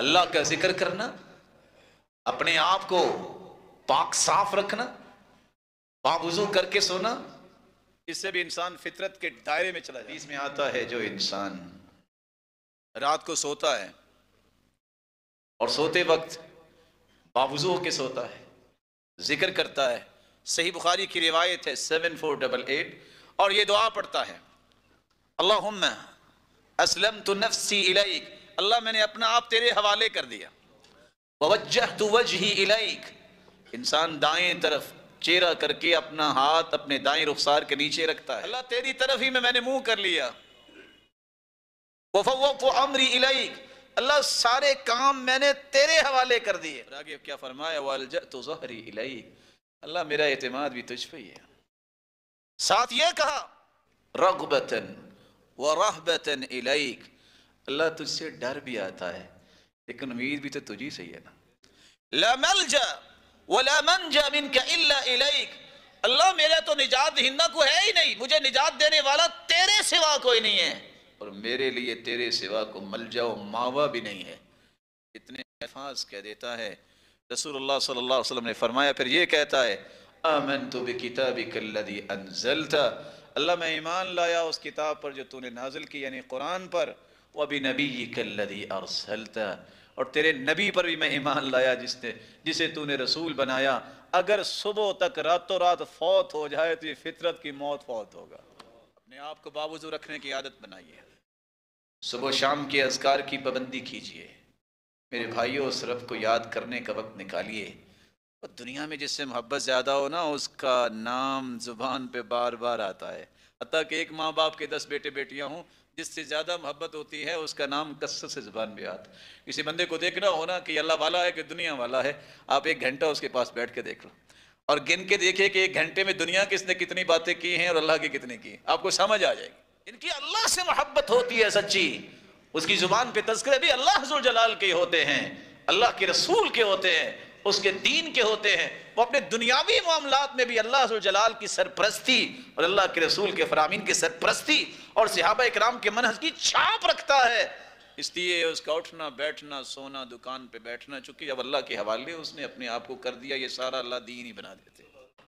اللہ کا ذکر کرنا، اپنے آپ کو پاک صاف رکھنا، پاوضو کر کے سونا، اس سے بھی انسان فطرت کے دائرے میں چلا جاتا ہے۔ حدیث میں آتا ہے جو انسان رات کو سوتا ہے اور سوتے وقت باوضو کے سوتا ہے، ذکر کرتا ہے، صحیح بخاری کی روایت ہے 7488، اور یہ دعا پڑھتا ہے، اللہم اسلمت نفسی الیک، اللہ میں نے اپنا آپ تیرے حوالے کر دیا، ووجہت وجہی الیک، انسان دائیں طرف چہرہ کر کے اپنا ہاتھ اپنے دائیں رخسار کے نیچے رکھتا ہے، اللہ تیری طرف ہی میں نے منہ کر لیا، وفوضت امری الیک، اللہ سارے کام میں نے تیرے حوالے کر دیے۔ اور آگے کیا فرمایا، والجأت ظہری الیک، اللہ میرا اعتماد بھی تجھ پہ ہی ہے۔ ساتھ یہ کہا، رغبتاً ورہبتاً الیک، اللہ تجھ سے ڈر بھی آتا ہے لیکن امید بھی تو تجھی سے ہی ہے نا۔ لا ملجا ولا منجا منک الا الیک، اللہ میرا تو نجات دہندہ کو ہے ہی نہیں، مجھے نجات دینے والا تیرے سوا کوئی نہیں ہے، اور میرے لیے تیرے سوا کو ملجا و ماوا بھی نہیں ہے۔ اتنے الفاظ کہہ دیتا ہے رسول اللہ صلی اللہ علیہ وسلم نے فرمایا، پھر یہ کہتا ہے، آمنت بکتابک الذی انزلت، اللہ میں ایمان لایا اس کتاب پر جو تو نے نازل کی یعنی قرآن پر، وبنبیک الذی ارسلت، اور تیرے نبی پر بھی میں ایمان لایا جسے تو نے رسول بنایا، اگر صبح تک راتوں رات فوت ہو جائے تو یہ فطرت کی موت فوت ہوگا۔ اپنے آپ کو باوضو رکھنے کی عادت بنائیے، صبح و شام کے اذکار کی پابندی کیجیے، میرے بھائیوں اس رب کو یاد کرنے کا وقت نکالیے۔ اور دنیا میں جس سے محبت زیادہ ہو نا اس کا نام زبان پہ بار بار آتا ہے، حتیٰ کہ ایک ماں باپ کے 10 بیٹے بیٹیاں ہوں، جس سے زیادہ محبت ہوتی ہے اس کا نام کثرت سے زبان پہ آتا ہے۔ کسی بندے کو دیکھنا ہونا کہ اللہ والا ہے کہ دنیا والا ہے، آپ 1 گھنٹہ اس کے پاس بیٹھ کے دیکھ لو اور گن کے دیکھیں کہ 1 گھنٹے میں دنیا کس نے کتنی باتیں کی ہیں اور اللہ کی کتنی کی، آپ کو سمجھ آ جائے گی۔ ان کی اللہ سے محبت ہوتی ہے سچی، اس کی زبان پہ تذکرے بھی اللہ ذو الجلال کے ہوتے ہیں، اللہ کے رسول کے ہوتے ہیں، اس کے دین کے ہوتے ہیں، وہ اپنے دنیاوی معاملات میں بھی اللہ ذو الجلال کی سرپرستی اور اللہ کے رسول کے فرامین کی سرپرستی اور صحابہ اکرام کے منہج کی چھاپ رکھتا ہے۔ اس لیے اس کا اٹھنا بیٹھنا سونا دکان پہ بیٹھنا، چونکہ جب اللہ کے حوالے اس نے اپنے آپ کو کر دیا، یہ سارا اللہ دین ہی بنا دیتے۔